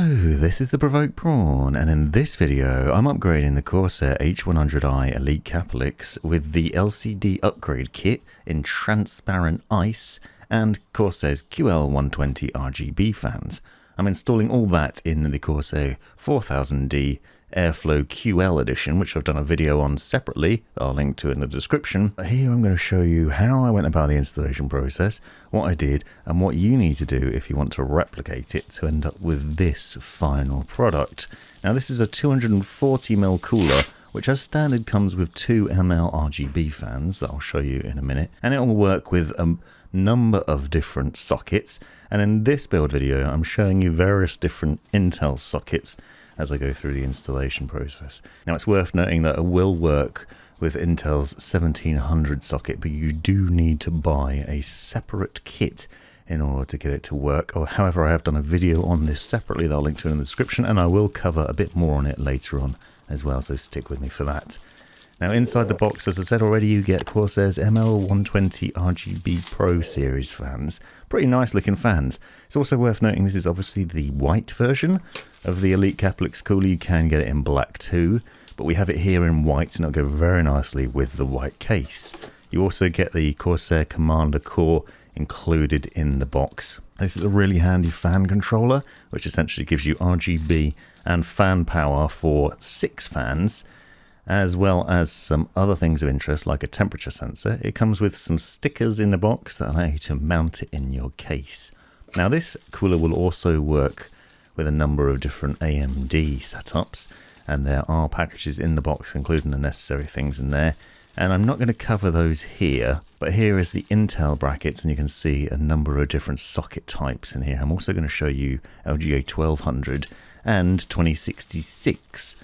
Hello, this is the Provoked Prawn, and in this video I'm upgrading the Corsair H100i Elite Cappelix with the LCD upgrade kit in transparent ice and Corsair's QL120 RGB fans. I'm installing all that in the Corsair 4000D Airflow QL edition, which I've done a video on separately that I'll link to in the description. But here I'm going to show you how I went about the installation process, what I did, and what you need to do if you want to replicate it to end up with this final product. Now this is a 240mm cooler, which as standard comes with 2mm RGB fans that I'll show you in a minute, and it will work with a number of different sockets. And in this build video I'm showing you various different Intel sockets as I go through the installation process. Now it's worth noting that it will work with Intel's 1700 socket, but you do need to buy a separate kit in order to get it to work. Or however, I have done a video on this separately that I'll link to in the description, and I will cover a bit more on it later on as well, so stick with me for that. Now inside the box, as I said already, you get Corsair's ML120 RGB Pro series fans. Pretty nice looking fans. It's also worth noting this is obviously the white version of the Elite Cappelix cooler. You can get it in black too, but we have it here in white and it'll go very nicely with the white case. You also get the Corsair Commander Core included in the box. This is a really handy fan controller, which essentially gives you RGB and fan power for 6 fans, as well as some other things of interest like a temperature sensor. It comes with some stickers in the box that allow you to mount it in your case. Now this cooler will also work with a number of different AMD setups, and there are packages in the box including the necessary things in there, and I'm not going to cover those here, but here is the Intel brackets and you can see a number of different socket types in here. I'm also going to show you LGA 1200 and 2066.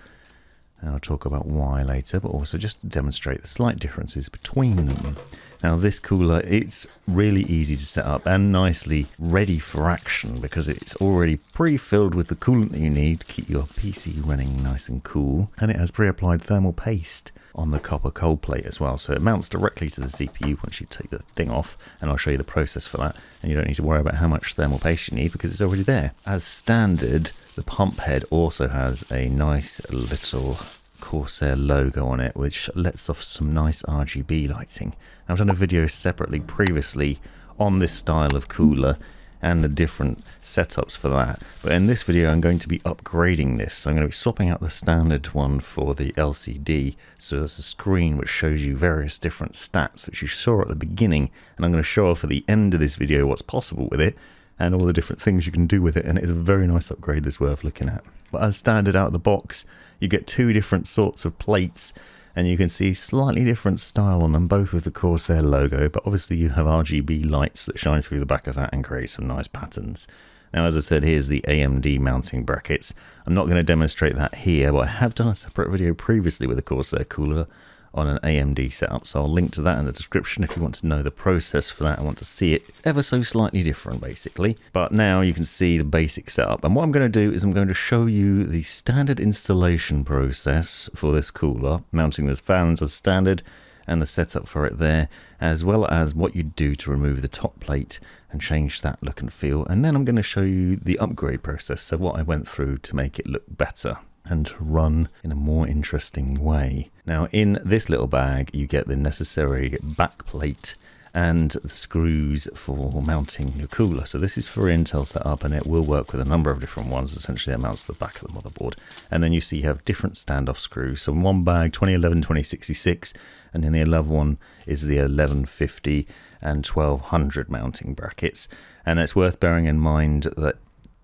And I'll talk about why later, but also just to demonstrate the slight differences between them. Now this cooler, it's really easy to set up and nicely ready for action because it's already pre-filled with the coolant that you need to keep your PC running nice and cool. And it has pre-applied thermal paste on the copper cold plate as well, so it mounts directly to the CPU once you take the thing off, and I'll show you the process for that, and you don't need to worry about how much thermal paste you need because it's already there. As standard, the pump head also has a nice little Corsair logo on it, which lets off some nice RGB lighting. I've done a video separately previously on this style of cooler and the different setups for that, but in this video I'm going to be upgrading this. So I'm going to be swapping out the standard one for the LCD, so there's a screen which shows you various different stats which you saw at the beginning, and I'm going to show off at the end of this video what's possible with it and all the different things you can do with it, and it's a very nice upgrade that's worth looking at. But as standard out of the box, you get 2 different sorts of plates, and you can see slightly different style on them, both with the Corsair logo, but obviously you have RGB lights that shine through the back of that and create some nice patterns. Now as I said, here's the AMD mounting brackets. I'm not going to demonstrate that here, but I have done a separate video previously with the Corsair cooler on an AMD setup, so I'll link to that in the description if you want to know the process for that and want to see it ever so slightly different basically. But now you can see the basic setup, and what I'm going to do is I'm going to show you the standard installation process for this cooler, mounting the fans as standard and the setup for it there, as well as what you do to remove the top plate and change that look and feel. And then I'm going to show you the upgrade process, so what I went through to make it look better and to run in a more interesting way. Now in this little bag you get the necessary back plate and the screws for mounting your cooler. So this is for Intel setup and it will work with a number of different ones. Essentially it mounts to the back of the motherboard, and then you see you have different standoff screws. So in one bag 2011, 2066, and in the other one is the 1150 and 1200 mounting brackets. And it's worth bearing in mind that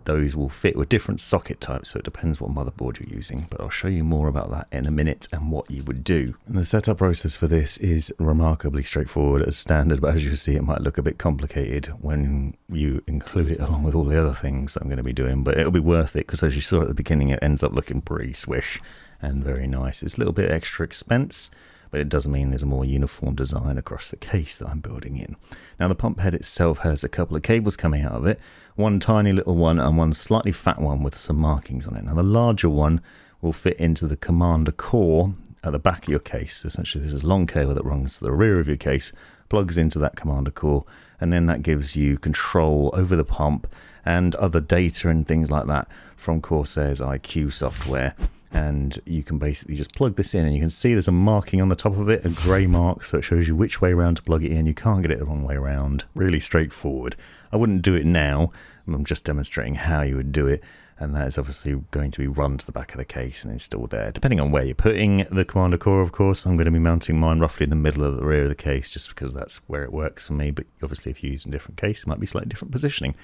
those will fit with different socket types, so it depends what motherboard you're using, but I'll show you more about that in a minute and what you would do. And the setup process for this is remarkably straightforward as standard, but as you see it might look a bit complicated when you include it along with all the other things that I'm going to be doing, but it'll be worth it because as you saw at the beginning it ends up looking pretty swish and very nice. It's a little bit extra expense, but it does mean there's a more uniform design across the case that I'm building in. Now the pump head itself has a couple of cables coming out of it, one tiny little one and one slightly fat one with some markings on it. Now the larger one will fit into the Commander Core at the back of your case. So essentially this is a long cable that runs to the rear of your case, plugs into that commander core, and then that gives you control over the pump and other data and things like that from Corsair's iCue software. And you can basically just plug this in, and you can see there's a marking on the top of it, a grey mark, so it shows you which way around to plug it in. You can't get it the wrong way around. Really straightforward. I wouldn't do it now. I'm just demonstrating how you would do it, and that is obviously going to be run to the back of the case and installed there. Depending on where you're putting the commander core, of course, I'm going to be mounting mine roughly in the middle of the rear of the case, just because that's where it works for me. But obviously if you use a different case, it might be slightly different positioning.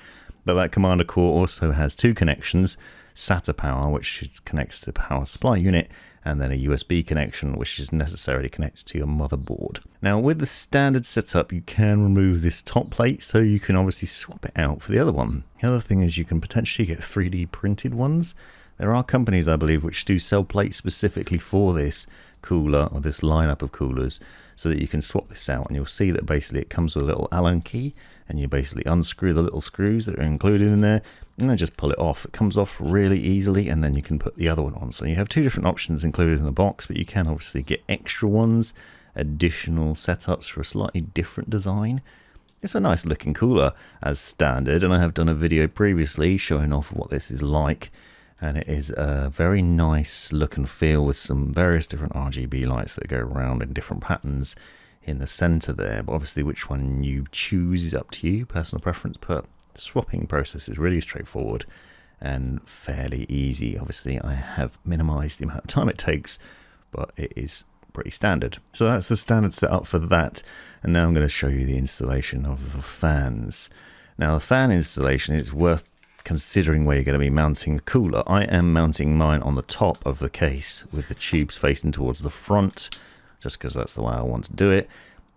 But that commander core also has two connections: SATA power, which connects to the power supply unit, and then a USB connection, which is necessarily connected to your motherboard. Now, with the standard setup, you can remove this top plate, so you can obviously swap it out for the other one. The other thing is you can potentially get 3D printed ones. There are companies, I believe, which do sell plates specifically for this cooler or this lineup of coolers, so that you can swap this out, and you'll see that basically it comes with a little Allen key, and you basically unscrew the little screws that are included in there, and then just pull it off. It comes off really easily, and then you can put the other one on. So you have two different options included in the box, but you can obviously get extra ones, additional setups for a slightly different design. It's a nice looking cooler as standard, and I have done a video previously showing off what this is like, and it is a very nice look and feel with some various different RGB lights that go around in different patterns in the center there. But obviously which one you choose is up to you, personal preference, but the swapping process is really straightforward and fairly easy. Obviously I have minimized the amount of time it takes, but it is pretty standard. So that's the standard setup for that, and now I'm going to show you the installation of the fans. Now the fan installation is worth considering where you're going to be mounting the cooler. I am mounting mine on the top of the case with the tubes facing towards the front, just because that's the way I want to do it.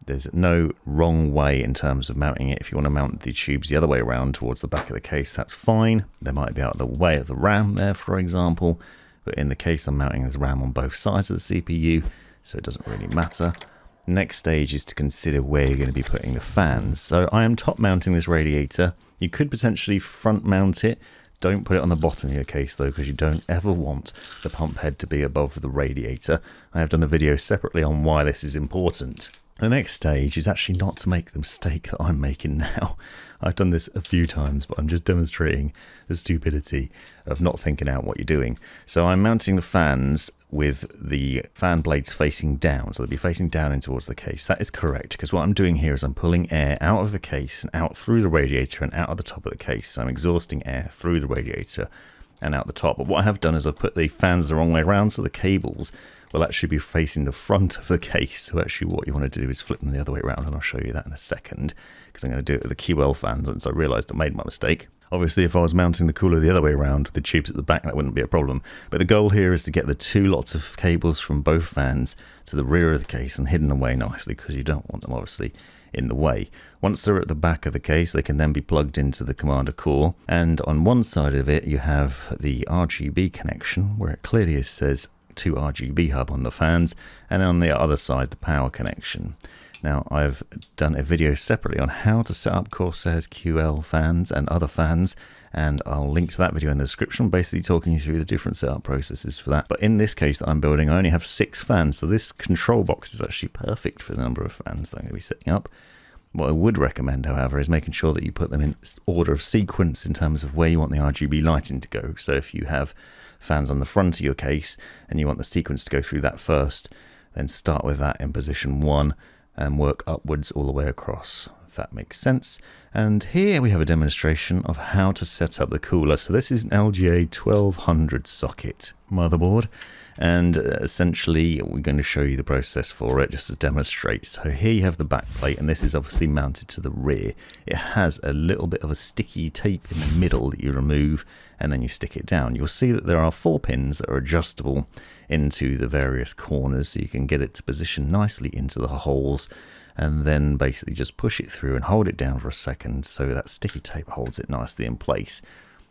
There's no wrong way in terms of mounting it. If you want to mount the tubes the other way around towards the back of the case, that's fine. They might be out of the way of the RAM there, for example, but in the case I'm mounting this RAM on both sides of the CPU, so it doesn't really matter. Next stage is to consider where you're going to be putting the fans. So I am top mounting this radiator. You could potentially front mount it. Don't put it on the bottom of your case though, because you don't ever want the pump head to be above the radiator. I have done a video separately on why this is important. The next stage is actually not to make the mistake that I'm making now. I've done this a few times, but I'm just demonstrating the stupidity of not thinking out what you're doing. So I'm mounting the fans with the fan blades facing down, so they'll be facing down in towards the case. That is correct, because what I'm doing here is I'm pulling air out of the case and out through the radiator and out of the top of the case. So I'm exhausting air through the radiator and out the top. But what I have done is I've put the fans the wrong way around, so the cables will actually be facing the front of the case. So actually what you want to do is flip them the other way around, and I'll show you that in a second, because I'm going to do it with the QL fans once I realised I made my mistake. Obviously, if I was mounting the cooler the other way around, the tubes at the back, that wouldn't be a problem. But the goal here is to get the two lots of cables from both fans to the rear of the case and hidden away nicely, because you don't want them obviously in the way. Once they're at the back of the case, they can then be plugged into the commander core. And on one side of it, you have the RGB connection, where it clearly says 2 RGB hub on the fans, and on the other side, the power connection. Now, I've done a video separately on how to set up Corsair's QL fans and other fans, and I'll link to that video in the description, basically talking you through the different setup processes for that. But in this case that I'm building, I only have 6 fans, so this control box is actually perfect for the number of fans that I'm going to be setting up. What I would recommend, however, is making sure that you put them in order of sequence in terms of where you want the RGB lighting to go. So if you have fans on the front of your case and you want the sequence to go through that first, then start with that in position 1 and work upwards all the way across, if that makes sense. And here we have a demonstration of how to set up the cooler. So this is an LGA 1200 socket motherboard, and essentially we're going to show you the process for it just to demonstrate. So here you have the back plate, and this is obviously mounted to the rear. It has a little bit of a sticky tape in the middle that you remove, and then you stick it down. You'll see that there are 4 pins that are adjustable into the various corners, so you can get it to position nicely into the holes, and then basically just push it through and hold it down for a second so that sticky tape holds it nicely in place.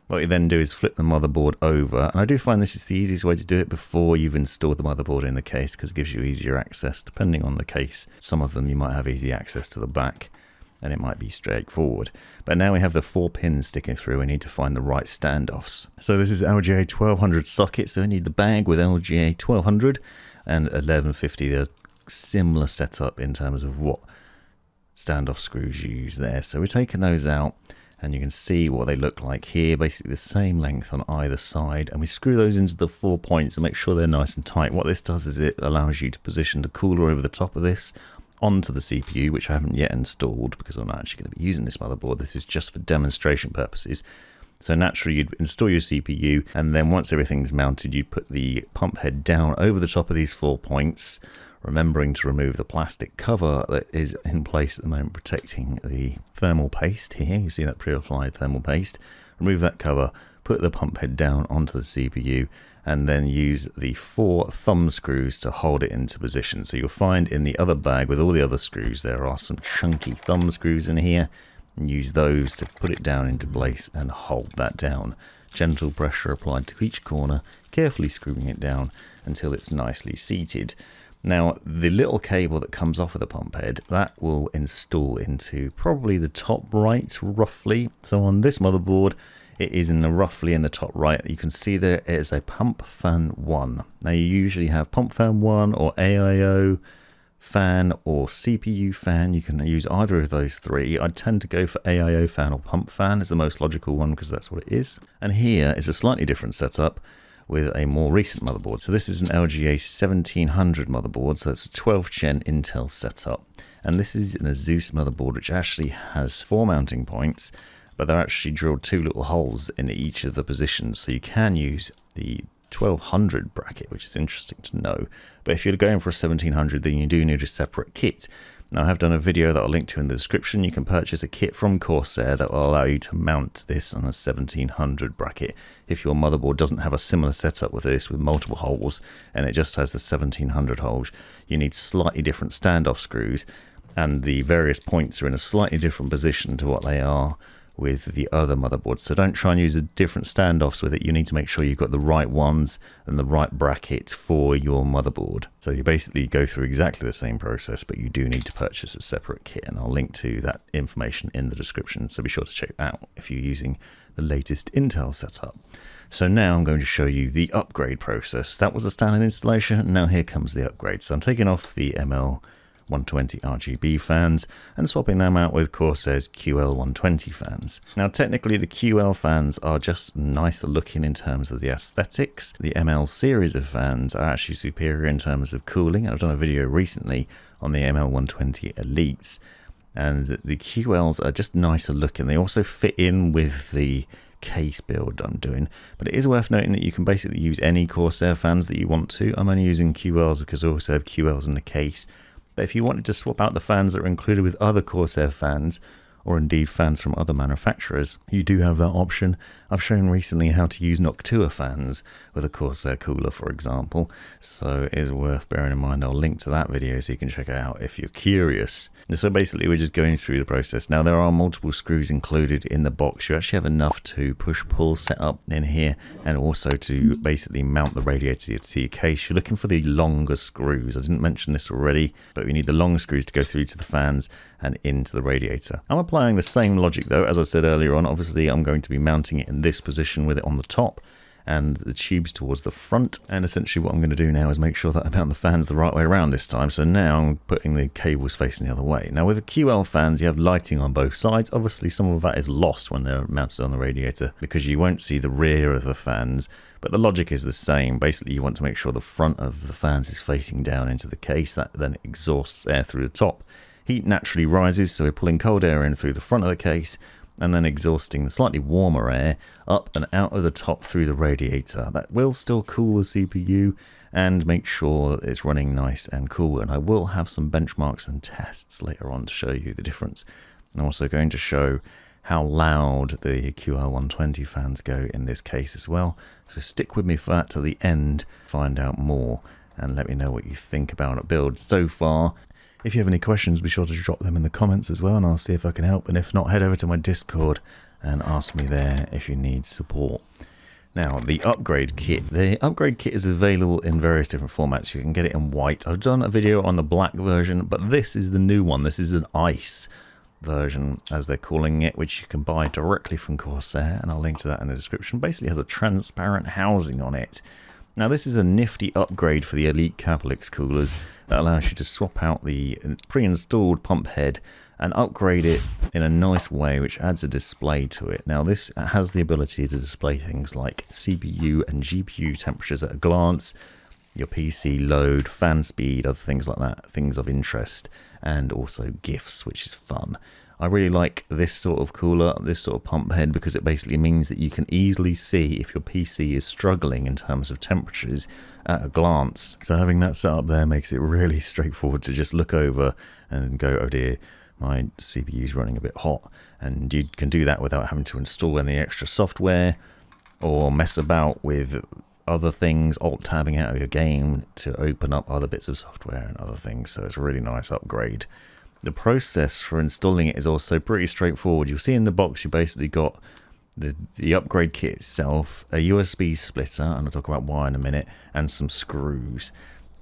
What you then do is flip the motherboard over, and I do find this is the easiest way to do it before you've installed the motherboard in the case, because it gives you easier access depending on the case. Some of them you might have easy access to the back, and it might be straightforward. But now we have the 4 pins sticking through, we need to find the right standoffs. So this is LGA 1200 socket, so we need the bag with LGA 1200. and 1150. There's similar setup in terms of what standoff screws you use there. So we're taking those out, and you can see what they look like here, basically the same length on either side, and we screw those into the 4 points and make sure they're nice and tight. What this does is it allows you to position the cooler over the top of this onto the CPU, which I haven't yet installed because I'm not actually going to be using this motherboard. This is just for demonstration purposes. So naturally you'd install your CPU, and then once everything's mounted, you'd put the pump head down over the top of these 4 points, remembering to remove the plastic cover that is in place at the moment protecting the thermal paste here. You see that pre-applied thermal paste. Remove that cover, put the pump head down onto the CPU, and then use the 4 thumb screws to hold it into position. So you'll find in the other bag with all the other screws there are some chunky thumb screws in here, and use those to put it down into place and hold that down. Gentle pressure applied to each corner, carefully screwing it down until it's nicely seated. Now, the little cable that comes off of the pump head, that will install into probably the top right, roughly. So on this motherboard, it is roughly in the top right. You can see there is a pump fan 1. Now, you usually have pump fan 1 or AIO fan or CPU fan. You can use either of those 3. I tend to go for AIO fan or pump fan is the most logical one because that's what it is. And here is a slightly different setup with a more recent motherboard. So this is an LGA 1700 motherboard, so it's a 12th gen Intel setup. And this is an Asus motherboard which actually has 4 mounting points, but they're actually drilled 2 little holes in each of the positions. So you can use the 1200 bracket, which is interesting to know. But if you're going for a 1700, then you do need a separate kit. Now, I have done a video that I'll link to in the description. You can purchase a kit from Corsair that will allow you to mount this on a 1700 bracket. If your motherboard doesn't have a similar setup with this, with multiple holes, and it just has the 1700 holes, you need slightly different standoff screws, and the various points are in a slightly different position to what they are with the other motherboards. So don't try and use different standoffs with it. You need to make sure you've got the right ones and the right bracket for your motherboard. So you basically go through exactly the same process, but you do need to purchase a separate kit, and I'll link to that information in the description. So be sure to check that out if you're using the latest Intel setup. So now I'm going to show you the upgrade process. That was a standard installation. Now here comes the upgrade. So I'm taking off the ML120 RGB fans and swapping them out with Corsair's QL120 fans. Now technically the QL fans are just nicer looking in terms of the aesthetics. The ML series of fans are actually superior in terms of cooling. I've done a video recently on the ML120 Elites, and the QLs are just nicer looking. They also fit in with the case build I'm doing, but it is worth noting that you can basically use any Corsair fans that you want to. I'm only using QLs because I also have QLs in the case. But if you wanted to swap out the fans that are included with other Corsair fans, or indeed fans from other manufacturers, you do have that option. I've shown recently how to use Noctua fans with a Corsair cooler, for example, so it is worth bearing in mind. I'll link to that video so you can check it out if you're curious. So basically we're just going through the process. Now there are multiple screws included in the box. You actually have enough to push-pull set up in here, and also to basically mount the radiator to your case. You're looking for the longer screws. I didn't mention this already, but we need the long screws to go through to the fans and into the radiator. I'm applying the same logic though, as I said earlier on. Obviously I'm going to be mounting it in this position with it on the top and the tubes towards the front, and essentially what I'm going to do now is make sure that I mount the fans the right way around this time. So now I'm putting the cables facing the other way. Now with the QL fans you have lighting on both sides. Obviously some of that is lost when they're mounted on the radiator because you won't see the rear of the fans, but the logic is the same. Basically you want to make sure the front of the fans is facing down into the case. That then exhausts air through the top. Heat naturally rises, so we're pulling cold air in through the front of the case and then exhausting the slightly warmer air up and out of the top through the radiator. That will still cool the CPU and make sure that it's running nice and cool, and I will have some benchmarks and tests later on to show you the difference. I'm also going to show how loud the QL120 fans go in this case as well, so stick with me for that to the end, find out more and let me know what you think about a build so far. If you have any questions, be sure to drop them in the comments as well, and I'll see if I can help. And if not, head over to my Discord and ask me there if you need support. Now, the upgrade kit. The upgrade kit is available in various different formats. You can get it in white. I've done a video on the black version, but this is the new one. This is an ice version, as they're calling it, which you can buy directly from Corsair, and I'll link to that in the description. Basically has a transparent housing on it. Now this is a nifty upgrade for the Elite Cappelix coolers that allows you to swap out the pre-installed pump head and upgrade it in a nice way, which adds a display to it. Now this has the ability to display things like CPU and GPU temperatures at a glance, your PC load, fan speed, other things like that, things of interest, and also GIFs, which is fun. I really like this sort of cooler, this sort of pump head, because it basically means that you can easily see if your PC is struggling in terms of temperatures at a glance. So having that set up there makes it really straightforward to just look over and go, oh dear, my CPU is running a bit hot. And you can do that without having to install any extra software or mess about with other things, alt-tabbing out of your game to open up other bits of software and other things. So it's a really nice upgrade. The process for installing it is also pretty straightforward. You'll see in the box you basically got the upgrade kit itself, a USB splitter, and I'll talk about why in a minute, and some screws.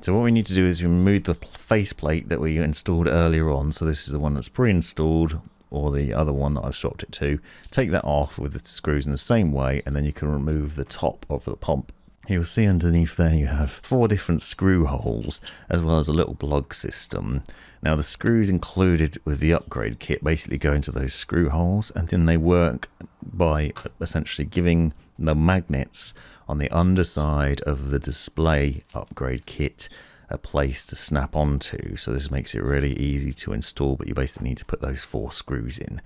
So what we need to do is remove the faceplate that we installed earlier on. So this is the one that's pre-installed, or the other one that I've swapped it to. Take that off with the screws in the same way, and then you can remove the top of the pump. You'll see underneath there you have 4 different screw holes, as well as a little plug system. Now the screws included with the upgrade kit basically go into those screw holes, and then they work by essentially giving the magnets on the underside of the display upgrade kit a place to snap onto. So this makes it really easy to install, but you basically need to put those 4 screws in.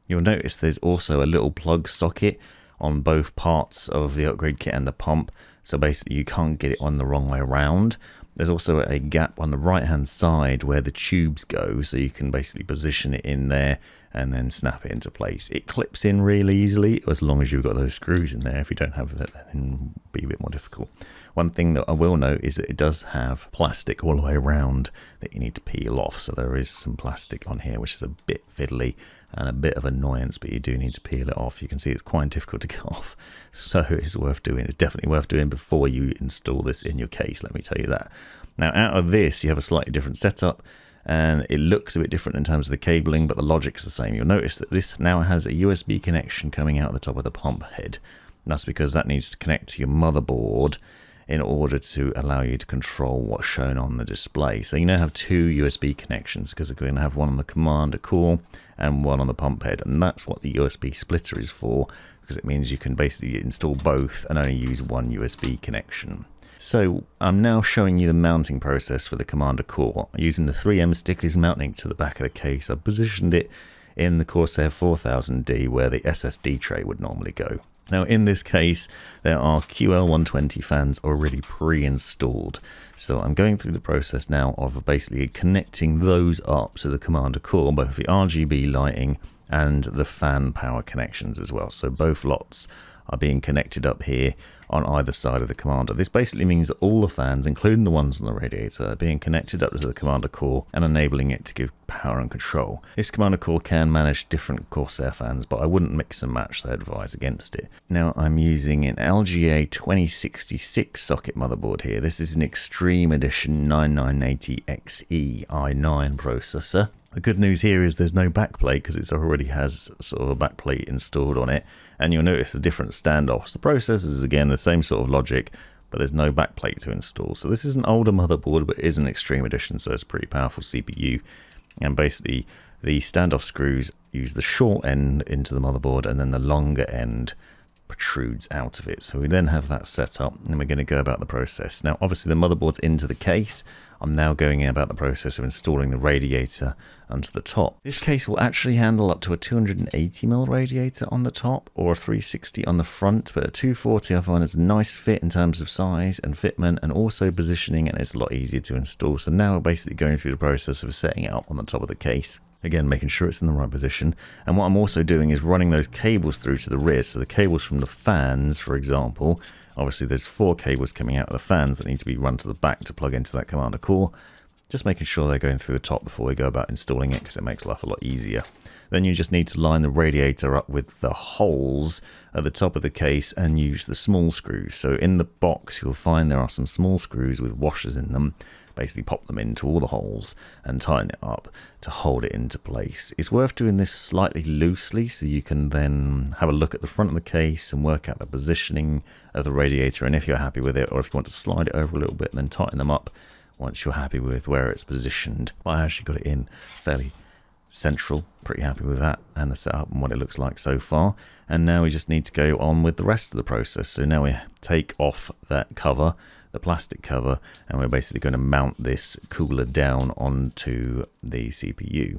You'll notice there's also a little plug socket on both parts of the upgrade kit and the pump, so basically you can't get it on the wrong way around. There's also a gap on the right hand side where the tubes go, so you can basically position it in there and then snap it into place. It clips in really easily as long as you've got those screws in there. If you don't have it, then it'll be a bit more difficult. One thing that I will note is that it does have plastic all the way around that you need to peel off, so there is some plastic on here which is a bit fiddly and a bit of annoyance, but you do need to peel it off. You can see it's quite difficult to get off, so it's worth doing. It's definitely worth doing before you install this in your case, let me tell you that. Now out of this you have a slightly different setup, and it looks a bit different in terms of the cabling, but the logic's the same. You'll notice that this now has a USB connection coming out the top of the pump head. And that's because that needs to connect to your motherboard in order to allow you to control what's shown on the display. So you now have 2 USB connections, because we're going to have one on the commander core and one on the pump head, and that's what the USB splitter is for, because it means you can basically install both and only use one USB connection. So I'm now showing you the mounting process for the commander core. Using the 3M stickers mounting to the back of the case, I've positioned it in the Corsair 4000D where the SSD tray would normally go. Now in this case there are QL120 fans already pre-installed, so I'm going through the process now of basically connecting those up to the commander core, both the RGB lighting and the fan power connections as well. So both lots are being connected up here on either side of the commander. This basically means that all the fans, including the ones on the radiator, are being connected up to the commander core and enabling it to give power and control. This commander core can manage different Corsair fans, but I wouldn't mix and match, so I advise against it. Now I'm using an LGA 2066 socket motherboard here. This is an Extreme Edition 9980XE i9 processor. The good news here is there's no backplate, because it already has sort of a backplate installed on it, and you'll notice the different standoffs. The processor is again the same sort of logic, but there's no backplate to install. So this is an older motherboard, but it is an Extreme Edition, so it's a pretty powerful CPU. And basically the standoff screws use the short end into the motherboard, and then the longer end protrudes out of it. So we then have that set up, and we're going to go about the process. Now obviously the motherboard's into the case. I'm now going about the process of installing the radiator onto the top. This case will actually handle up to a 280mm radiator on the top, or a 360 on the front, but a 240 I find is a nice fit in terms of size and fitment and also positioning, and it's a lot easier to install. So now we're basically going through the process of setting it up on the top of the case. Again, making sure it's in the right position. And what I'm also doing is running those cables through to the rear. So the cables from the fans, for example, obviously there's 4 cables coming out of the fans that need to be run to the back to plug into that commander core. Just making sure they're going through the top before we go about installing it, because it makes life a lot easier. Then you just need to line the radiator up with the holes at the top of the case and use the small screws. So in the box you'll find there are some small screws with washers in them. Basically pop them into all the holes and tighten it up to hold it into place. It's worth doing this slightly loosely so you can then have a look at the front of the case and work out the positioning of the radiator, and if you're happy with it, or if you want to slide it over a little bit and then tighten them up once you're happy with where it's positioned. I actually got it in fairly central, pretty happy with that and the setup and what it looks like so far. And now we just need to go on with the rest of the process. So now we take off that cover, the plastic cover, and we're basically going to mount this cooler down onto the CPU.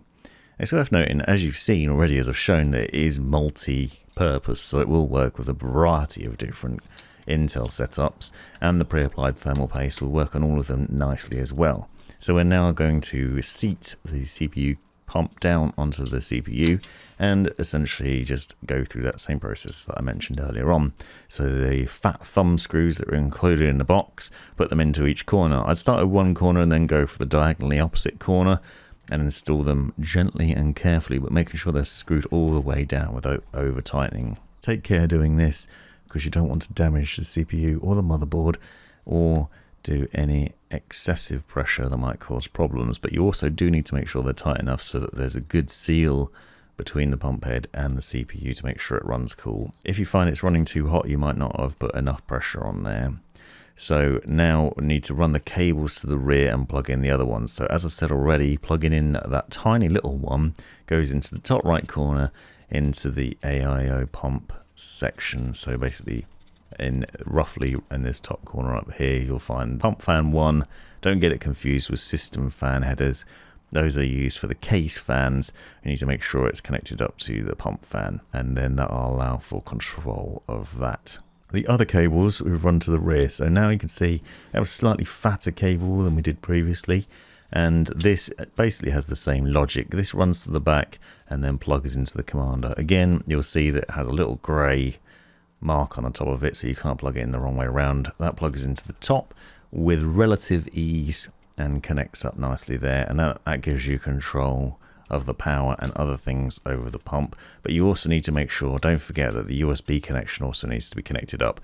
It's worth noting, as you've seen already, as I've shown, that it is multi-purpose, so it will work with a variety of different Intel setups, and the pre-applied thermal paste will work on all of them nicely as well. So we're now going to seat the CPU pump down onto the CPU and essentially just go through that same process that I mentioned earlier on. So the fat thumb screws that are included in the box, put them into each corner. I'd start at one corner and then go for the diagonally opposite corner and install them gently and carefully, but making sure they're screwed all the way down without over tightening. Take care doing this, because you don't want to damage the CPU or the motherboard or do any excessive pressure that might cause problems. But you also do need to make sure they're tight enough so that there's a good seal between the pump head and the CPU to make sure it runs cool. If you find it's running too hot, you might not have put enough pressure on there. So now we need to run the cables to the rear and plug in the other ones. So as I said already, plugging in that tiny little one goes into the top right corner into the AIO pump section. So basically roughly in this top corner up here you'll find pump fan 1. Don't get it confused with system fan headers. Those are used for the case fans. You need to make sure it's connected up to the pump fan, and then that will allow for control of that. The other cables we've run to the rear, so now you can see that was a slightly fatter cable than we did previously, and this basically has the same logic. This runs to the back and then plugs into the commander. Again, you'll see that it has a little grey mark on the top of it, so you can't plug it in the wrong way around. That plugs into the top with relative ease and connects up nicely there, and that gives you control of the power and other things over the pump. But you also need to make sure, don't forget that the USB connection also needs to be connected up.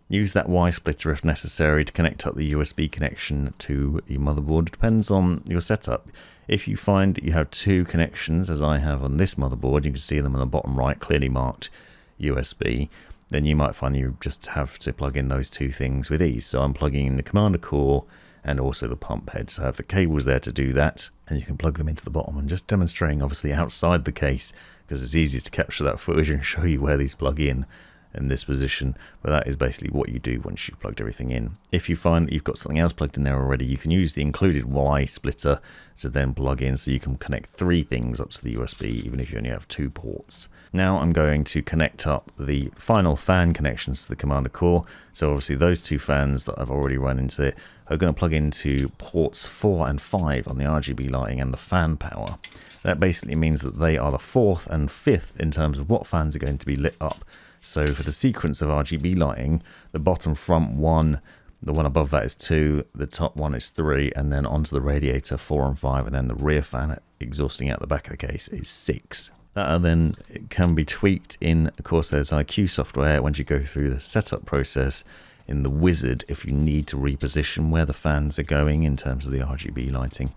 Use that Y splitter if necessary to connect up the USB connection to the motherboard. It depends on your setup. If you find that you have two connections, as I have on this motherboard, you can see them on the bottom right, clearly marked USB, then you might find you just have to plug in those two things with ease. So I'm plugging in the commander core and also the pump head. So I have the cables there to do that, and you can plug them into the bottom, and just demonstrating obviously outside the case because it's easier to capture that footage and show you where these plug in this position. But that is basically what you do once you've plugged everything in. If you find that you've got something else plugged in there already, you can use the included Y splitter to then plug in, so you can connect three things up to the USB even if you only have 2 ports. Now I'm going to connect up the final fan connections to the commander core. So obviously those 2 fans that I've already run into it are going to plug into ports 4 and 5 on the RGB lighting and the fan power. That basically means that they are the 4th and 5th in terms of what fans are going to be lit up. So for the sequence of RGB lighting, the bottom front one, the one above that is 2, the top one is 3, and then onto the radiator 4 and 5, and then the rear fan exhausting out the back of the case is 6. That then can be tweaked in Corsair's iCue software once you go through the setup process in the wizard if you need to reposition where the fans are going in terms of the RGB lighting.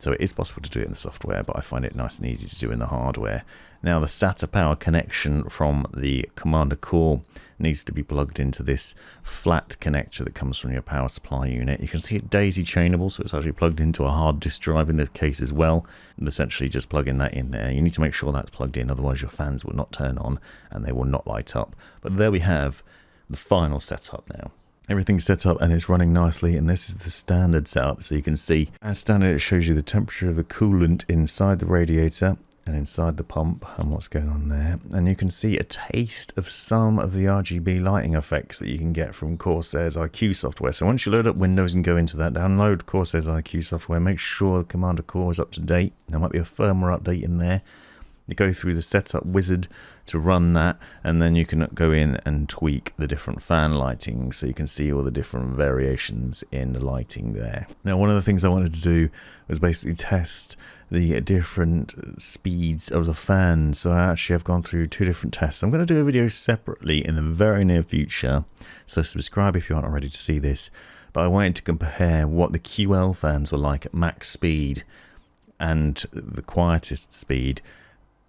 So it is possible to do it in the software, but I find it nice and easy to do in the hardware. Now the SATA power connection from the commander core needs to be plugged into this flat connector that comes from your power supply unit. You can see it daisy chainable, so it's actually plugged into a hard disk drive in this case as well. And essentially just plugging that in there. You need to make sure that's plugged in, otherwise your fans will not turn on and they will not light up. But there we have the final setup now. Everything's set up and it's running nicely, and this is the standard setup. So you can see, as standard, it shows you the temperature of the coolant inside the radiator and inside the pump and what's going on there. And you can see a taste of some of the RGB lighting effects that you can get from Corsair's iCue software. So once you load up Windows and go into that, download Corsair's iCue software, make sure the commander core is up to date. There might be a firmware update in there. You go through the setup wizard to run that, and then you can go in and tweak the different fan lighting so you can see all the different variations in the lighting there. Now, one of the things I wanted to do was basically test the different speeds of the fans. So I actually have gone through 2 different tests. I'm going to do a video separately in the very near future, so subscribe if you aren't ready to see this. But I wanted to compare what the QL fans were like at max speed and the quietest speed,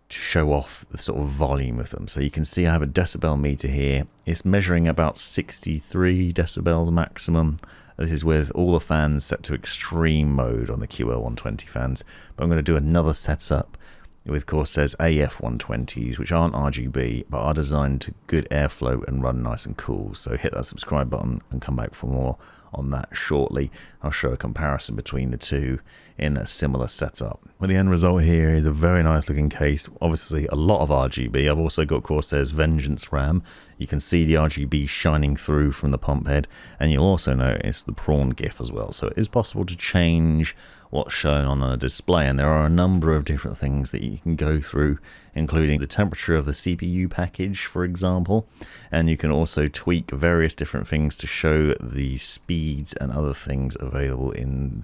to show off the sort of volume of them. So you can see I have a decibel meter here. It's measuring about 63 decibels maximum. This is with all the fans set to extreme mode on the QL120 fans. But I'm going to do another setup with Corsair's AF120s, which aren't RGB, but are designed to good airflow and run nice and cool. So hit that subscribe button and come back for more on that shortly. I'll show a comparison between the two in a similar setup. Well, the end result here is a very nice looking case. Obviously a lot of RGB. I've also got Corsair's Vengeance RAM. You can see the RGB shining through from the pump head, and you'll also notice the Prawn GIF as well. So it is possible to change what's shown on the display, and there are a number of different things that you can go through, including the temperature of the CPU package, for example, and you can also tweak various different things to show the speeds and other things available in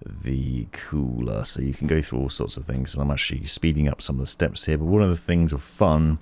the cooler. So you can go through all sorts of things, and I'm actually speeding up some of the steps here, but one of the things of fun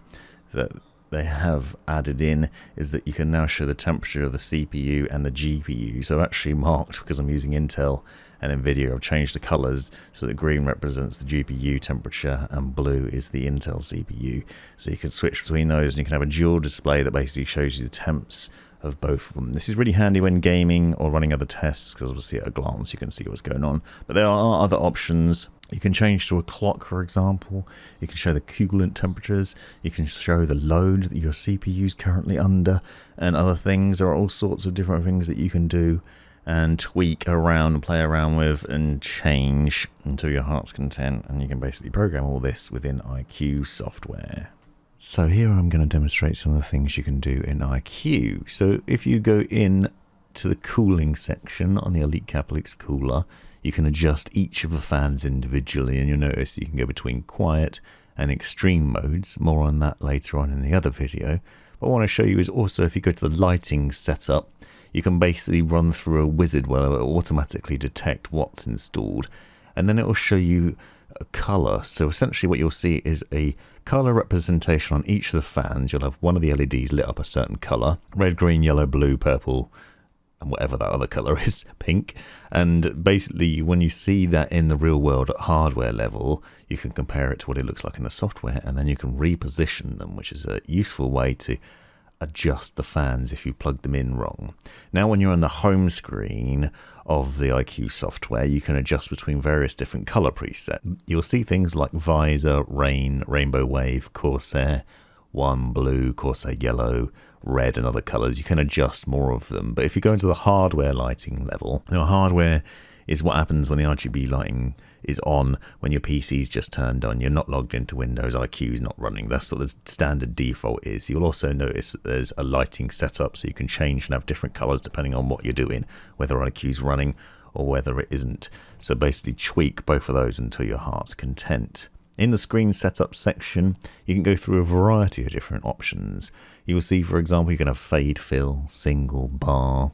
that they have added in is that you can now show the temperature of the CPU and the GPU. So I've actually marked, because I'm using Intel and NVIDIA, I've changed the colors so that green represents the GPU temperature and blue is the Intel CPU. So you can switch between those, and you can have a dual display that basically shows you the temps of both of them. This is really handy when gaming or running other tests, because obviously at a glance you can see what's going on. But there are other options. You can change to a clock, for example. You can show the coolant temperatures. You can show the load that your CPU is currently under, and other things. There are all sorts of different things that you can do and tweak around and play around with and change until your heart's content. And you can basically program all this within iCue software. So here I'm going to demonstrate some of the things you can do in iCue. So if you go in to the cooling section on the Elite Cappelix cooler, you can adjust each of the fans individually, and you'll notice you can go between quiet and extreme modes. More on that later on in the other video. What I want to show you is also, if you go to the lighting setup, you can basically run through a wizard where it will automatically detect what's installed, and then it will show you a color. So essentially what you'll see is a color representation on each of the fans. You'll have one of the LEDs lit up a certain color: red, green, yellow, blue, purple, and whatever that other color is, pink. And basically when you see that in the real world at hardware level, you can compare it to what it looks like in the software, and then you can reposition them, which is a useful way to adjust the fans if you plug them in wrong. Now when you're on the home screen of the iCue software, you can adjust between various different color presets. You'll see things like visor, rain, rainbow wave, Corsair, one blue, Corsair yellow, red, and other colors. You can adjust more of them. But if you go into the hardware lighting level, now hardware is what happens when the RGB lighting is on when your PC's just turned on. You're not logged into Windows, iCue's not running. That's what the standard default is. You'll also notice that there's a lighting setup, so you can change and have different colors depending on what you're doing, whether iCue's running or whether it isn't. So basically tweak both of those until your heart's content. In the screen setup section, you can go through a variety of different options. You will see, for example, you can have fade, fill, single, bar.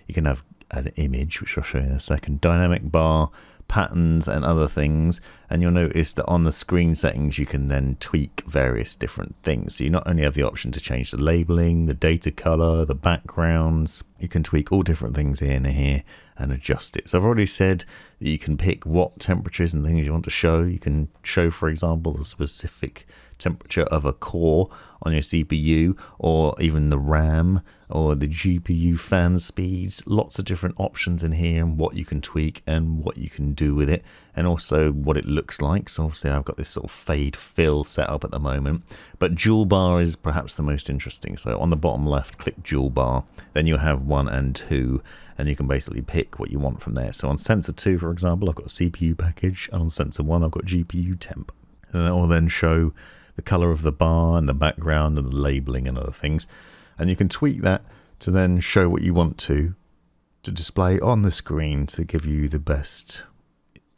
You can have an image, which I'll show you in a second, dynamic bar, patterns, and other things. And you'll notice that on the screen settings you can then tweak various different things. So you not only have the option to change the labeling, the data color, the backgrounds, you can tweak all different things here and adjust it. So I've already said that you can pick what temperatures and things you want to show. You can show, for example, the specific temperature of a core on your CPU, or even the RAM or the GPU fan speeds. Lots of different options in here, and what you can tweak and what you can do with it, and also what it looks like. So obviously I've got this sort of fade fill set up at the moment, but dual bar is perhaps the most interesting. So on the bottom left, click dual bar, then you have 1 and 2, and you can basically pick what you want from there. So on sensor 2, for example, I've got a CPU package, and on sensor 1 I've got GPU temp, and that will then show the color of the bar and the background and the labeling and other things. And you can tweak that to then show what you want to display on the screen to give you the best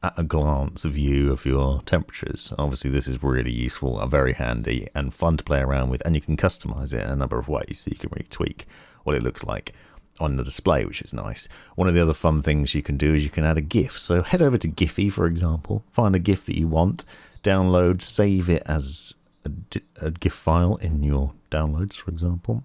at a glance view of your temperatures. Obviously this is really useful, very handy and fun to play around with, and you can customize it in a number of ways, so you can really tweak what it looks like on the display, which is nice. One of the other fun things you can do is you can add a GIF. So head over to Giphy, for example, find a GIF that you want, download, save it as a GIF file in your downloads, for example,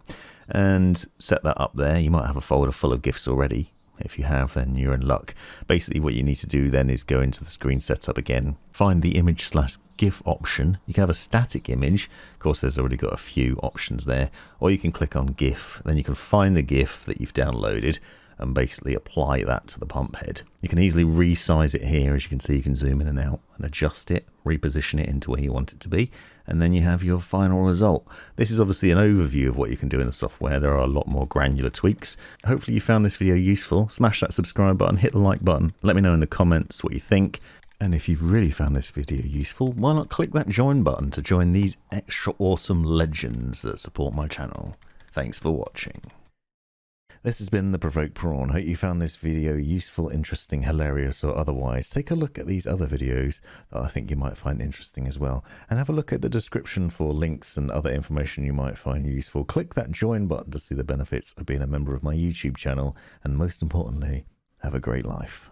and set that up there. You might have a folder full of GIFs already. If you have, then you're in luck. Basically what you need to do then is go into the screen setup again, find the image/GIF option. You can have a static image. Of course, there's already got a few options there, or you can click on GIF. Then you can find the GIF that you've downloaded and basically apply that to the pump head. You can easily resize it here. As you can see, you can zoom in and out and adjust it, reposition it into where you want it to be, and then you have your final result. This is obviously an overview of what you can do in the software. There are a lot more granular tweaks. Hopefully you found this video useful. Smash that subscribe button, hit the like button, let me know in the comments what you think. And if you've really found this video useful, why not click that join button to join these extra awesome legends that support my channel. Thanks for watching. This has been the Provoked Prawn. Hope you found this video useful, interesting, hilarious, or otherwise. Take a look at these other videos that I think you might find interesting as well. And have a look at the description for links and other information you might find useful. Click that join button to see the benefits of being a member of my YouTube channel. And most importantly, have a great life.